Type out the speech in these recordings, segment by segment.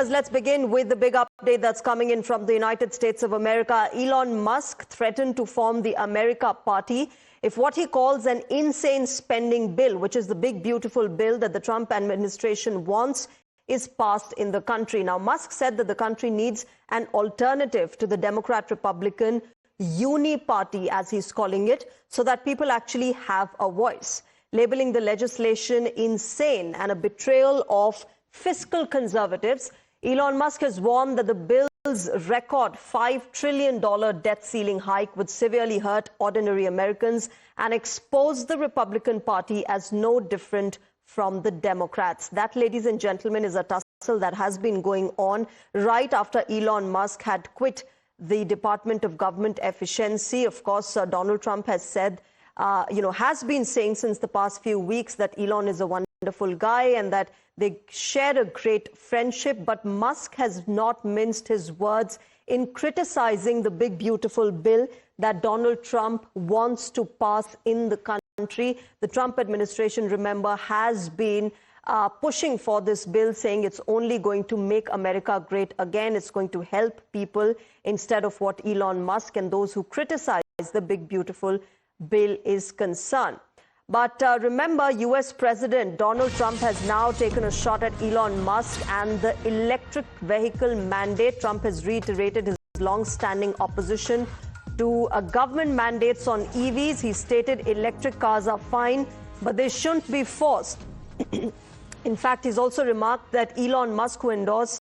Let's begin with the big update that's coming in from the United States of America. Elon Musk threatened to form the America Party if what he calls an insane spending bill, which is the big beautiful bill that the Trump administration wants, is passed in the country. Now, Musk said that the country needs an alternative to the Democrat-Republican uni-party, as he's calling it, so that people actually have a voice, labeling the legislation insane and a betrayal of fiscal conservatives. Elon Musk has warned that the bill's record $5 trillion debt ceiling hike would severely hurt ordinary Americans and expose the Republican Party as no different from the Democrats. That, ladies and gentlemen, is a tussle that has been going on right after Elon Musk had quit the Department of Government Efficiency. Of course, Donald Trump has said, has been saying since the past few weeks that Elon is a wonderful guy and that they share a great friendship. But Musk has not minced his words in criticizing the big, beautiful bill that Donald Trump wants to pass in the country. The Trump administration, remember, has been pushing for this bill, saying it's only going to make America great again. It's going to help people instead of what Elon Musk and those who criticize the big, beautiful bill is concerned. But remember, U.S. President Donald Trump has now taken a shot at Elon Musk and the electric vehicle mandate. Trump has reiterated his long-standing opposition to government mandates on EVs. He stated electric cars are fine, but they shouldn't be forced. In fact, he's also remarked that Elon Musk, who endorsed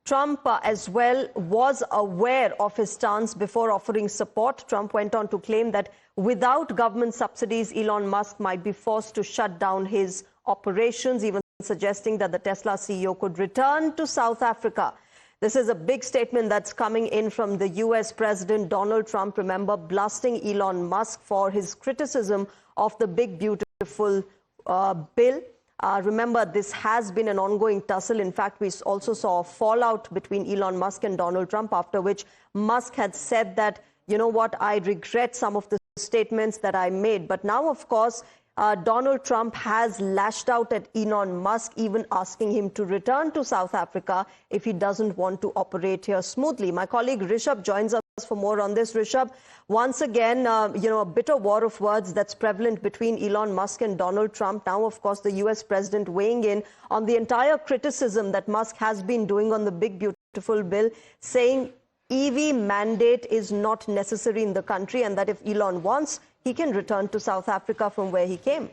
Trump as well, was aware of his stance before offering support. Trump went on to claim that without government subsidies, Elon Musk might be forced to shut down his operations, even suggesting that the Tesla CEO could return to South Africa. This is a big statement that's coming in from the U.S. President Donald Trump, remember, blasting Elon Musk for his criticism of the big, beautiful bill. Remember, this has been an ongoing tussle. In fact, we also saw a fallout between Elon Musk and Donald Trump, after which Musk had said that, you know what, I regret some of the statements that I made. But now, of course, Donald Trump has lashed out at Elon Musk, even asking him to return to South Africa if he doesn't want to operate here smoothly. My colleague Rishabh joins us for more on this. Rishabh, once again, a bitter war of words that's prevalent between Elon Musk and Donald Trump. Now, of course, the U.S. president weighing in on the entire criticism that Musk has been doing on the big, beautiful bill, saying EV mandate is not necessary in the country and that if Elon wants, he can return to South Africa from where he came.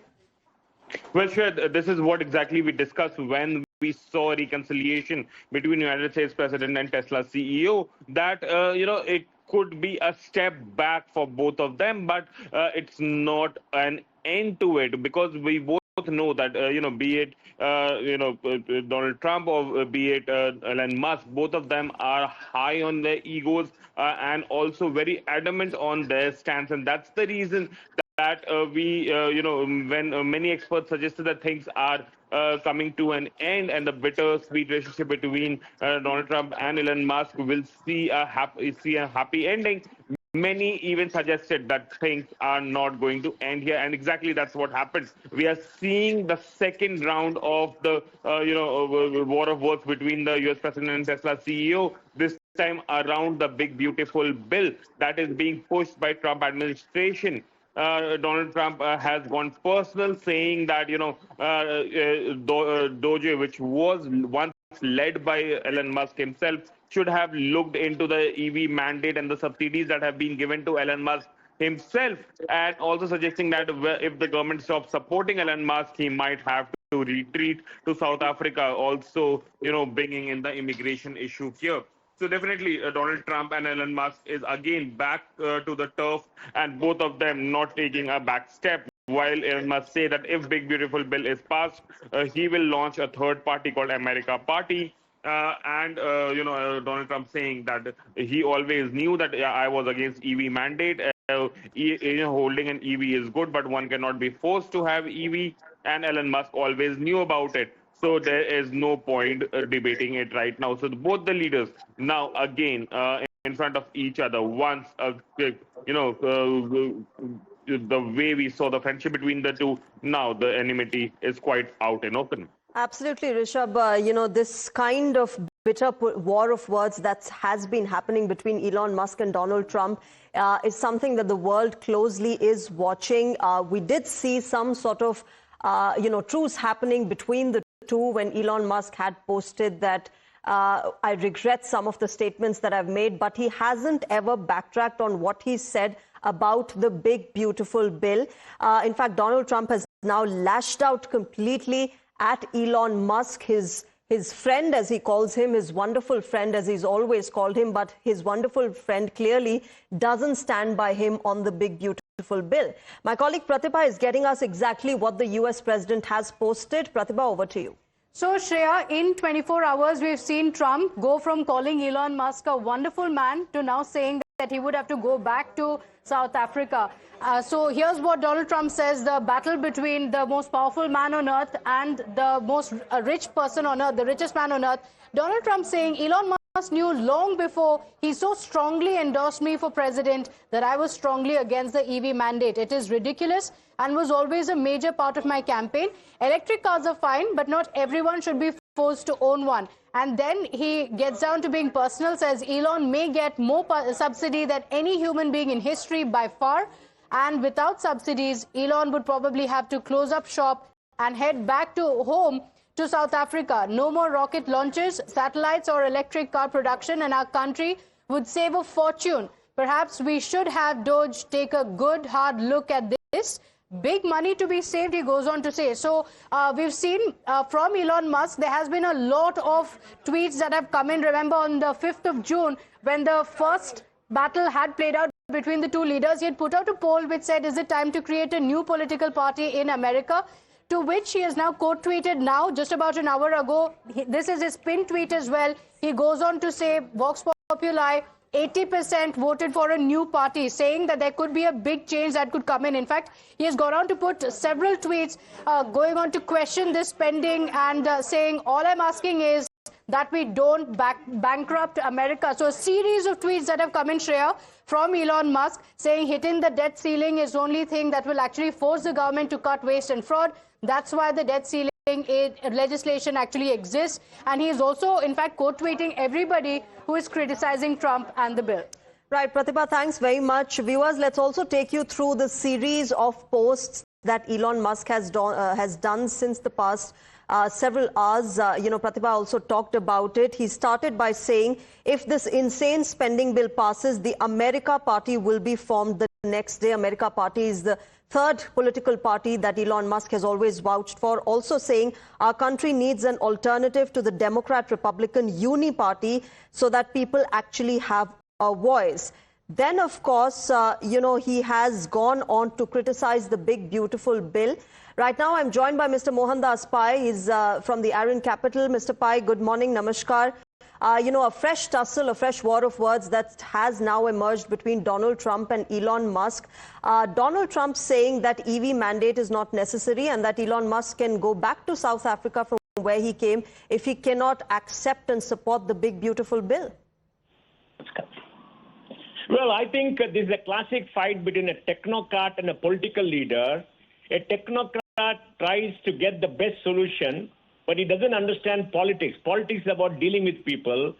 Well, Shred, this is what exactly we discussed when we saw reconciliation between United States President and Tesla CEO, that, it could be a step back for both of them, but it's not an end to it, because we both know that, be it, Donald Trump or be it Elon Musk, both of them are high on their egos and also very adamant on their stance. And that's the reason that when many experts suggested that things are coming to an end and the bittersweet relationship between Donald Trump and Elon Musk will see a happy ending, many even suggested that things are not going to end here, and exactly that's what happened. We are seeing the second round of the war of words between the U.S. President and Tesla CEO. This time around the big beautiful bill that is being pushed by Trump administration. Donald Trump has gone personal, saying that Doge, which was once led by Elon Musk himself, should have looked into the EV mandate and the subsidies that have been given to Elon Musk himself, and also suggesting that if the government stops supporting Elon Musk, he might have to retreat to South Africa, also, bringing in the immigration issue here. So definitely, Donald Trump and Elon Musk is again back to the turf, and both of them not taking a back step. While Elon Musk say that if big beautiful bill is passed, he will launch a third party called America Party. Donald Trump saying that he always knew that I was against EV mandate. Holding an EV is good, but one cannot be forced to have EV. And Elon Musk always knew about it. So there is no point debating it right now. So both the leaders now again in front of each other. Once, the way we saw the friendship between the two, now the enmity is quite out and open. Absolutely, Rishabh. This kind of bitter war of words that has been happening between Elon Musk and Donald Trump is something that the world closely is watching. We did see some sort of, truce happening between the two when Elon Musk had posted that I regret some of the statements that I've made, but he hasn't ever backtracked on what he said about the big, beautiful bill. In fact, Donald Trump has now lashed out completely at Elon Musk, his friend, as he calls him, his wonderful friend, as he's always called him, but his wonderful friend clearly doesn't stand by him on the big, beautiful bill. My colleague Pratibha is getting us exactly what the US president has posted. Pratibha, over to you. So, Shreya, in 24 hours, we've seen Trump go from calling Elon Musk a wonderful man to now saying that he would have to go back to South Africa. So here's what Donald Trump says: the battle between the most powerful man on earth and the most rich person on earth, the richest man on earth. Donald Trump saying Elon Musk knew long before he so strongly endorsed me for president that I was strongly against the EV mandate. It is ridiculous and was always a major part of my campaign. Electric cars are fine, but not everyone should be forced to own one. And then he gets down to being personal, says Elon may get more subsidy than any human being in history by far. And without subsidies, Elon would probably have to close up shop and head back to home to South Africa. No more rocket launches, satellites or electric car production, and our country would save a fortune. Perhaps we should have Doge take a good hard look at this. Big money to be saved, he goes on to say. So we've seen from Elon Musk, there has been a lot of tweets that have come in. Remember, on the 5th of June, when the first battle had played out between the two leaders, he had put out a poll which said, is it time to create a new political party in America? To which he has now quote-tweeted now, just about an hour ago. This is his pin tweet as well. He goes on to say, Vox Populi, 80% voted for a new party, saying that there could be a big change that could come in. In fact, he has gone on to put several tweets going on to question this spending and saying, all I'm asking is that we don't bankrupt America. So a series of tweets that have come in, Shreya, from Elon Musk, saying hitting the debt ceiling is the only thing that will actually force the government to cut waste and fraud. That's why the debt ceiling legislation actually exists. And he is also, in fact, quote-tweeting everybody who is criticizing Trump and the bill. Right, Pratibha, thanks very much. Viewers, let's also take you through the series of posts that Elon Musk has done since the past several hours. Pratibha also talked about it. He started by saying, if this insane spending bill passes, the America Party will be formed the next day. America Party is the third political party that Elon Musk has always vouched for. Also saying our country needs an alternative to the Democrat-Republican Uni Party so that people actually have a voice. Then, of course, he has gone on to criticize the big, beautiful bill. Right now, I'm joined by Mr. Mohandas Pai. He's from the Aryan Capital. Mr. Pai, good morning. Namaskar. A fresh tussle, a fresh war of words that has now emerged between Donald Trump and Elon Musk. Donald Trump saying that EV mandate is not necessary and that Elon Musk can go back to South Africa from where he came if he cannot accept and support the big, beautiful bill. Well, I think this is a classic fight between a technocrat and a political leader. A technocrat tries to get the best solution, but he doesn't understand politics. Politics is about dealing with people.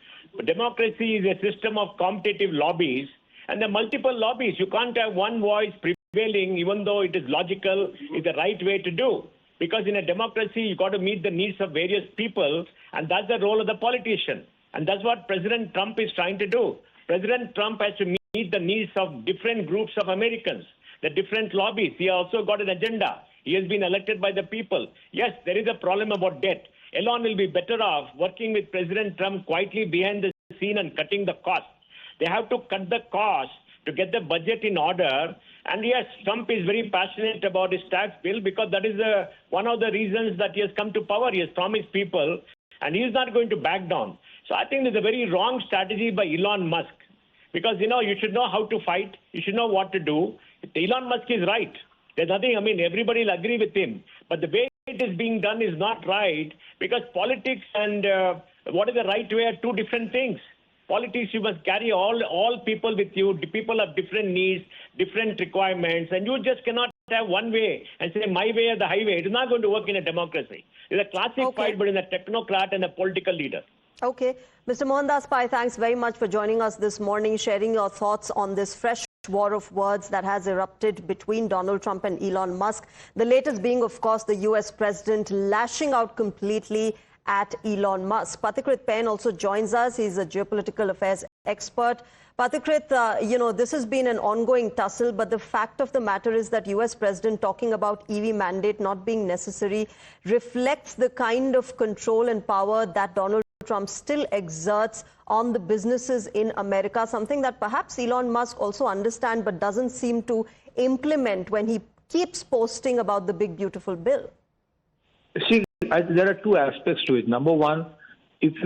Democracy is a system of competitive lobbies, and there are multiple lobbies. You can't have one voice prevailing, even though it is logical, is the right way to do. Because in a democracy, you've got to meet the needs of various people, and that's the role of the politician. And that's what President Trump is trying to do. President Trump has to meet the needs of different groups of Americans, the different lobbies. He also got an agenda. He has been elected by the people. Yes, there is a problem about debt. Elon will be better off working with President Trump quietly behind the scene and cutting the cost. They have to cut the cost to get the budget in order. And yes, Trump is very passionate about his tax bill because that is one of the reasons that he has come to power. He has promised people, and he is not going to back down. So I think there's a very wrong strategy by Elon Musk. Because, you should know how to fight. You should know what to do. Elon Musk is right. There's nothing, everybody will agree with him. But the way it is being done is not right, because politics and what is the right way are two different things. Politics, you must carry all people with you. The people have different needs, different requirements, and you just cannot have one way and say my way or the highway. It is not going to work in a democracy. It's a classic fight between a technocrat and a political leader. Okay. Mr. Mohandas Pai, thanks very much for joining us this morning, sharing your thoughts on this fresh war of words that has erupted between Donald Trump and Elon Musk. The latest being, of course, the US president lashing out completely at Elon Musk. Pathikrit Pen also joins us. He's a geopolitical affairs expert. Pathikrit, this has been an ongoing tussle, but the fact of the matter is that US president talking about EV mandate not being necessary reflects the kind of control and power that Donald Trump still exerts on the businesses in America, something that perhaps Elon Musk also understands but doesn't seem to implement when he keeps posting about the big, beautiful bill. See, there are two aspects to it. Number one,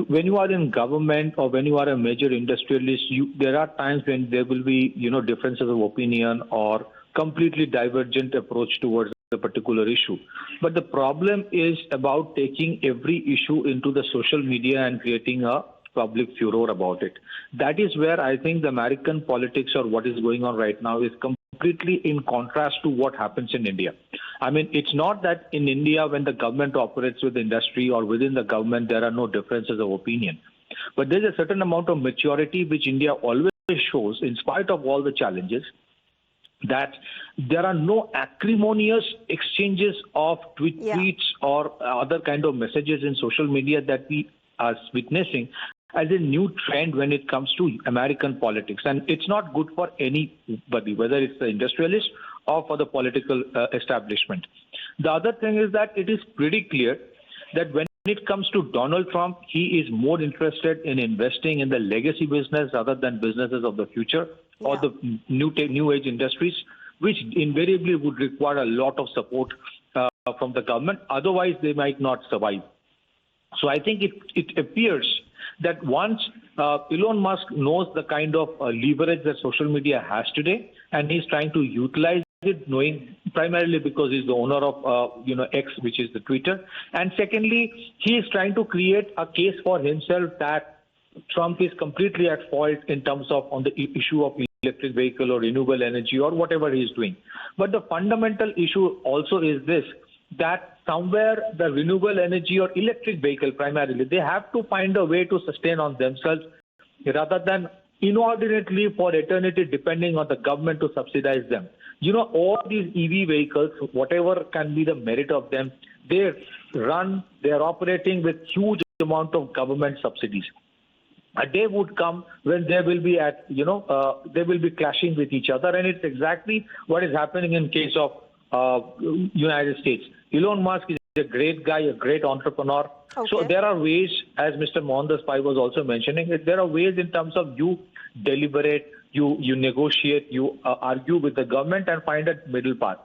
when you are in government or when you are a major industrialist, there are times when there will be, differences of opinion or completely divergent approach towards a particular issue. But the problem is about taking every issue into the social media and creating a public furor about it. That is where I think the American politics or what is going on right now is completely in contrast to what happens in India. I mean, it's not that in India, when the government operates with industry or within the government, there are no differences of opinion. But there's a certain amount of maturity which India always shows, in spite of all the challenges, that there are no acrimonious exchanges of tweets or other kind of messages in social media that we are witnessing as a new trend when it comes to American politics. And it's not good for anybody, whether it's the industrialist or for the political establishment. The other thing is that it is pretty clear that when it comes to Donald Trump, he is more interested in investing in the legacy business rather than businesses of the future or the new age industries, which invariably would require a lot of support from the government. Otherwise, they might not survive. So I think it appears that once Elon Musk knows the kind of leverage that social media has today, and he's trying to utilize it, knowing primarily because he's the owner of X, which is the Twitter, and secondly, he is trying to create a case for himself that Trump is completely at fault in terms of on the issue of electric vehicle or renewable energy or whatever he is doing. But the fundamental issue also is this, that somewhere the renewable energy or electric vehicle primarily, they have to find a way to sustain on themselves rather than inordinately for eternity depending on the government to subsidize them. All these EV vehicles, whatever can be the merit of them, they are operating with huge amount of government subsidies. A day would come when they will be they will be clashing with each other, and it's exactly what is happening in case of United States. Elon Musk is a great guy, a great entrepreneur. Okay. So there are ways, as Mr. Mohandas Pai was also mentioning, there are ways in terms of you deliberate, you negotiate, you argue with the government and find a middle path.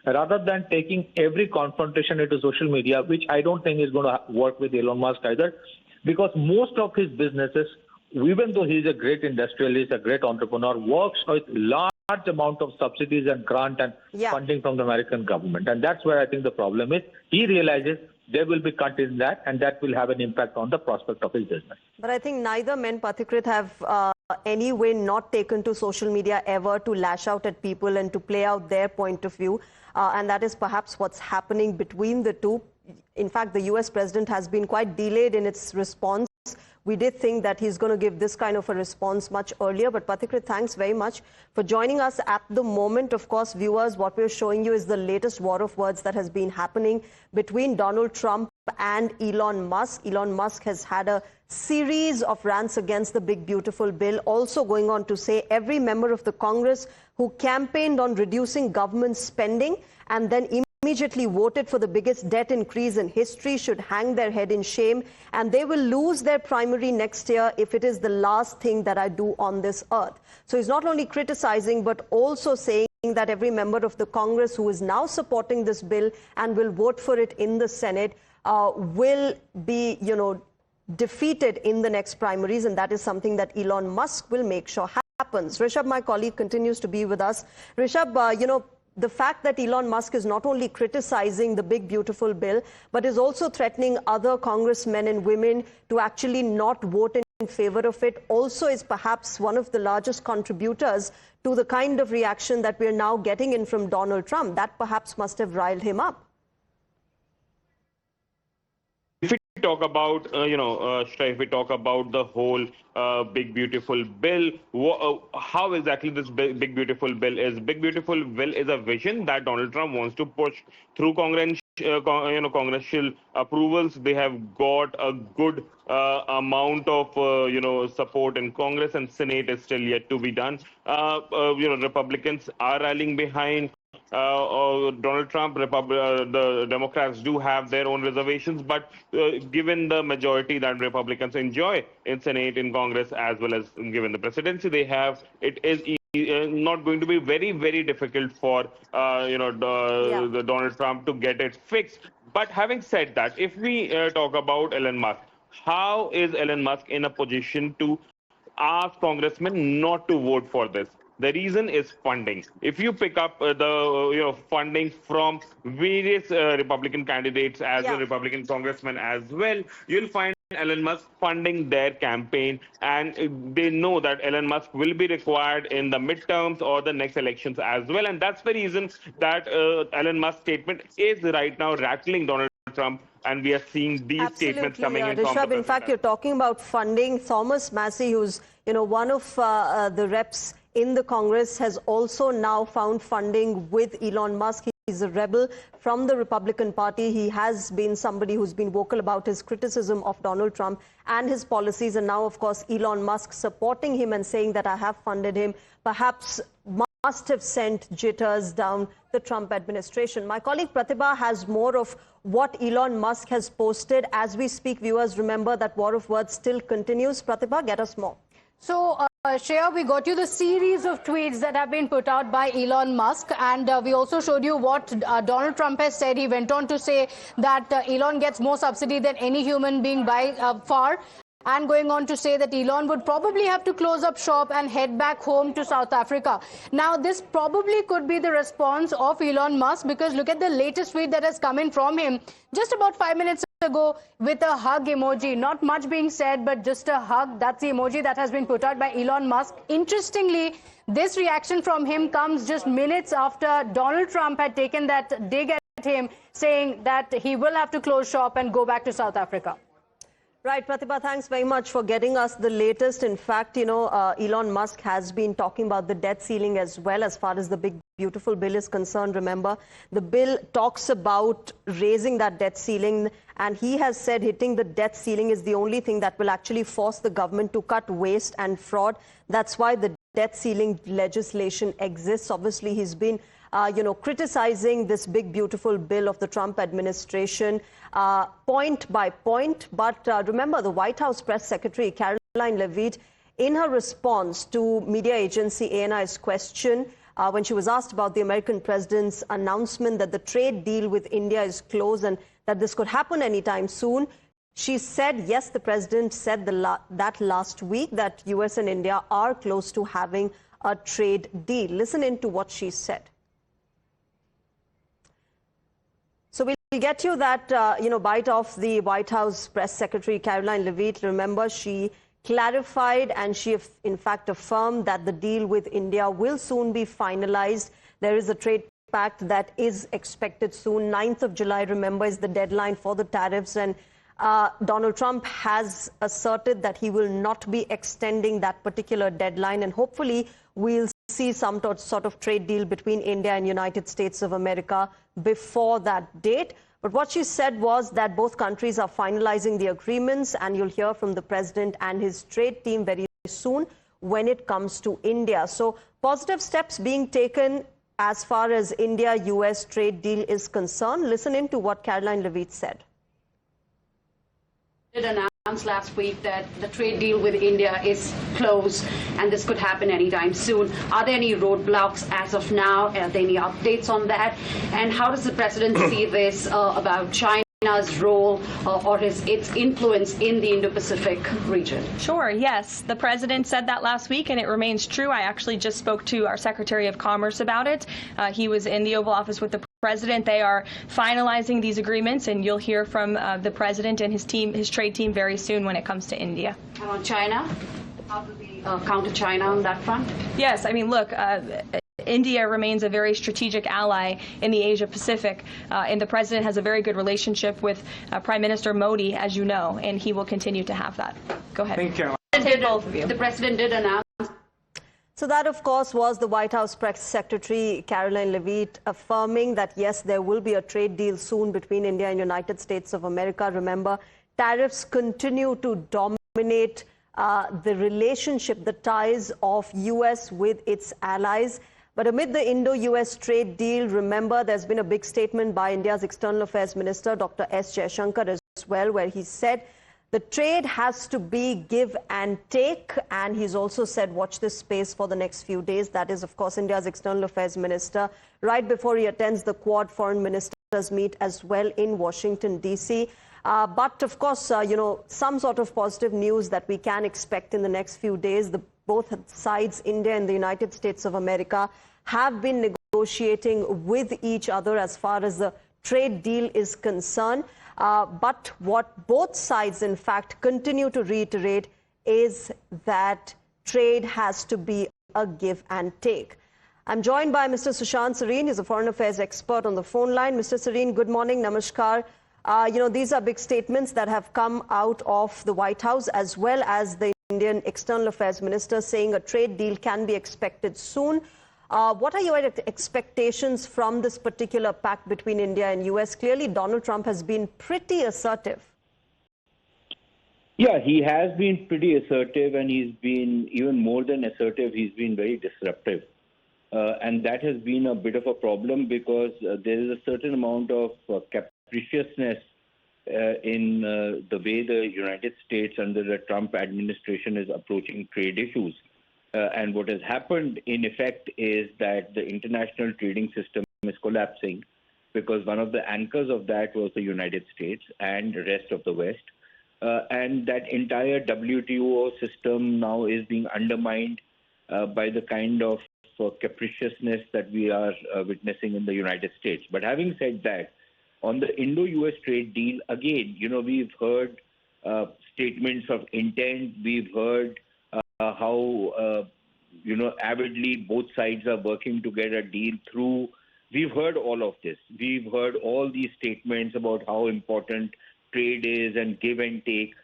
Rather than taking every confrontation into social media, which I don't think is going to work with Elon Musk either, because most of his businesses, even though he's a great industrialist, a great entrepreneur, works with large amount of subsidies and grant and funding from the American government. And that's where I think the problem is. He realizes there will be cut in that, and that will have an impact on the prospect of his business. But I think neither men, Pathikrit, have any way not taken to social media ever to lash out at people and to play out their point of view. And that is perhaps what's happening between the two. In fact, the US president has been quite delayed in its response. We did think that he's going to give this kind of a response much earlier. But Pathikrit, thanks very much for joining us at the moment. Of course, viewers, what we're showing you is the latest war of words that has been happening between Donald Trump and Elon Musk. Elon Musk has had a series of rants against the big, beautiful bill, also going on to say every member of the Congress who campaigned on reducing government spending and then immediately voted for the biggest debt increase in history should hang their head in shame, and they will lose their primary next year if it is the last thing that I do on this earth. So he's not only criticizing but also saying that every member of the Congress who is now supporting this bill and will vote for it in the Senate will be, defeated in the next primaries, and that is something that Elon Musk will make sure happens. Rishabh, my colleague, continues to be with us. Rishabh, the fact that Elon Musk is not only criticizing the big, beautiful bill, but is also threatening other congressmen and women to actually not vote in favor of it, also is perhaps one of the largest contributors to the kind of reaction that we're now getting in from Donald Trump. That perhaps must have riled him up. talk about, Shreya, if we talk about the whole big beautiful bill, how exactly this big beautiful bill is? Big beautiful bill is a vision that Donald Trump wants to push through congressional approvals. They have got a good amount of support in Congress, and Senate is still yet to be done. Republicans are rallying behind Donald Trump. The Democrats do have their own reservations, but given the majority that Republicans enjoy in Senate, in Congress, as well as given the presidency they have, it is not going to be very, very difficult for the Donald Trump to get it fixed. But having said that, if we talk about Elon Musk, how is Elon Musk in a position to ask congressmen not to vote for this? The reason is funding. If you pick up the funding from various Republican candidates as a Republican congressman as well, you'll find Elon Musk funding their campaign, and they know that Elon Musk will be required in the midterms or the next elections as well. And that's the reason that Elon Musk's statement is right now rattling Donald Trump, and we are seeing these statements coming in from the in fact, you're talking about funding. Thomas Massey, who's one of the reps in the Congress, has also now found funding with Elon Musk. He's a rebel from the Republican Party. He has been somebody who's been vocal about his criticism of Donald Trump and his policies. And now, of course, Elon Musk supporting him and saying that I have funded him, perhaps must have sent jitters down the Trump administration. My colleague Pratibha has more of what Elon Musk has posted. As we speak, viewers, remember that war of words still continues. Pratibha, get us more. So, Shreya, we got you the series of tweets that have been put out by Elon Musk, and we also showed you what Donald Trump has said. He went on to say that Elon gets more subsidy than any human being by far, and going on to say that Elon would probably have to close up shop and head back home to South Africa. Now, this probably could be the response of Elon Musk, because look at the latest tweet that has come in from him just about 5 minutes ago with a hug emoji. Not much being said, but just a hug. That's the emoji that has been put out by Elon Musk. Interestingly, this reaction from him comes just minutes after Donald Trump had taken that dig at him, saying that he will have to close shop and go back to South Africa. Right, Pratibha, thanks very much for getting us the latest. In fact, Elon Musk has been talking about the debt ceiling as well as far as the big beautiful bill is concerned. Remember, the bill talks about raising that debt ceiling, and he has said hitting the debt ceiling is the only thing that will actually force the government to cut waste and fraud. That's why the debt ceiling legislation exists. Obviously, he's been criticizing this big, beautiful bill of the Trump administration point by point. But remember, the White House press secretary, Caroline Leavitt, in her response to media agency ANI's question, when she was asked about the American president's announcement that the trade deal with India is closed and that this could happen anytime soon, she said, yes, the president said that last week, that US and India are close to having a trade deal. Listen in to what she said. So we'll get you that, bite of the White House press secretary, Caroline Leavitt. Remember, she clarified and she, in fact, affirmed that the deal with India will soon be finalized. There is a trade pact that is expected soon. 9th of July, remember, is the deadline for the tariffs. And Donald Trump has asserted that he will not be extending that particular deadline. And hopefully, we'll see some sort of trade deal between India and United States of America before that date. But what she said was that both countries are finalizing the agreements, and you'll hear from the president and his trade team very soon when it comes to India. So positive steps being taken as far as India-US trade deal is concerned. Listen in to what Caroline Leavitt said. It announced last week that the trade deal with India is closed and this could happen anytime soon. Are there any roadblocks as of now? Are there any updates on that? And how does the president see this about China's role or its influence in the Indo-Pacific region? Sure, yes. The president said that last week, and it remains true. I actually just spoke to our Secretary of Commerce about it. He was in the Oval Office with the president. They are finalizing these agreements, and you'll hear from the president and his team, his trade team, very soon when it comes to India. And on China, how do we counter China on that front? Yes, I mean, look, India remains a very strategic ally in the Asia Pacific, and the president has a very good relationship with Prime Minister Modi, as you know, and he will continue to have that. Go ahead. Thank you. Both of you. The president did announce. So that, of course, was the White House Press Secretary Caroline Leavitt affirming that, yes, there will be a trade deal soon between India and United States of America. Remember, tariffs continue to dominate the relationship, the ties of U.S. with its allies. But amid the Indo-U.S. trade deal, remember, there's been a big statement by India's External Affairs Minister, Dr. S. Jaishankar, as well, where he said the trade has to be give and take. And he's also said, watch this space for the next few days. That is, of course, India's External Affairs Minister, right before he attends the Quad Foreign Ministers meet as well in Washington, D.C. But, of course, some sort of positive news that we can expect in the next few days. Both sides, India and the United States of America, have been negotiating with each other as far as the trade deal is concerned. But what both sides, in fact, continue to reiterate is that trade has to be a give and take. I'm joined by Mr. Sushant Sareen. He's a foreign affairs expert on the phone line. Mr. Sareen, good morning. Namaskar. These are big statements that have come out of the White House as well as the Indian External Affairs Minister saying a trade deal can be expected soon. What are your expectations from this particular pact between India and US? Clearly, Donald Trump has been pretty assertive. Yeah, he has been pretty assertive, and he's been even more than assertive. He's been very disruptive. And that has been a bit of a problem because there is a certain amount of capriciousness in the way the United States under the Trump administration is approaching trade issues. And what has happened, in effect, is that the international trading system is collapsing because one of the anchors of that was the United States and the rest of the West. And that entire WTO system now is being undermined by the kind of capriciousness that we are witnessing in the United States. But having said that, on the Indo-US trade deal, again, we've heard statements of intent. We've heard how, avidly both sides are working to get a deal through. We've heard all of this. We've heard all these statements about how important trade is and give and take.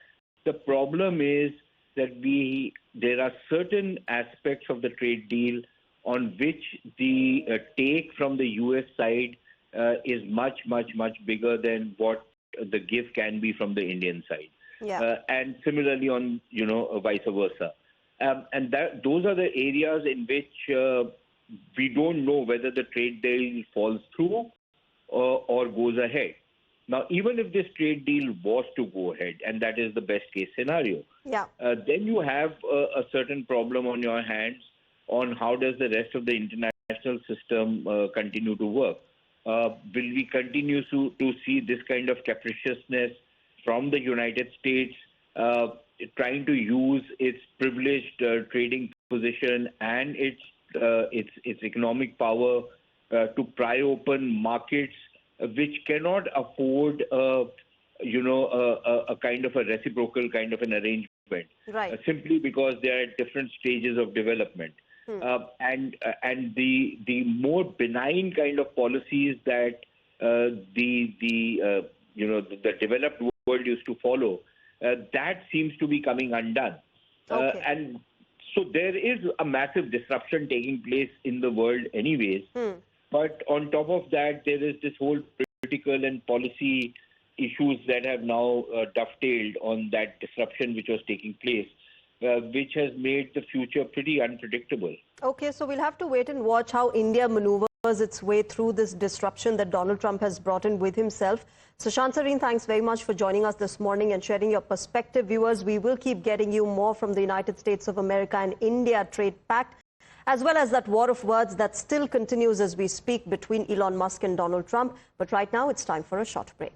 The problem is that there are certain aspects of the trade deal on which the take from the U.S. side is much, much, much bigger than what the give can be from the Indian side. Yeah. And similarly on, vice versa. And those are the areas in which we don't know whether the trade deal falls through or goes ahead. Now, even if this trade deal was to go ahead, and that is the best case scenario, then you have a certain problem on your hands on how does the rest of the international system continue to work. Will we continue to see this kind of capriciousness from the United States trying to use its privileged trading position and its economic power to pry open markets which cannot afford a kind of a reciprocal kind of an arrangement, right? Simply because they are at different stages of development. And the more benign kind of policies that the developed world used to follow, that seems to be coming undone. Okay. And so there is a massive disruption taking place in the world anyways. But on top of that, there is this whole political and policy issues that have now dovetailed on that disruption which was taking place, which has made the future pretty unpredictable. Okay, so we'll have to wait and watch how India maneuvers its way through this disruption that Donald Trump has brought in with himself. Sushant Sareen, thanks very much for joining us this morning and sharing your perspective. Viewers, we will keep getting you more from the United States of America and India trade pact, as well as that war of words that still continues as we speak between Elon Musk and Donald Trump. But right now, it's time for a short break.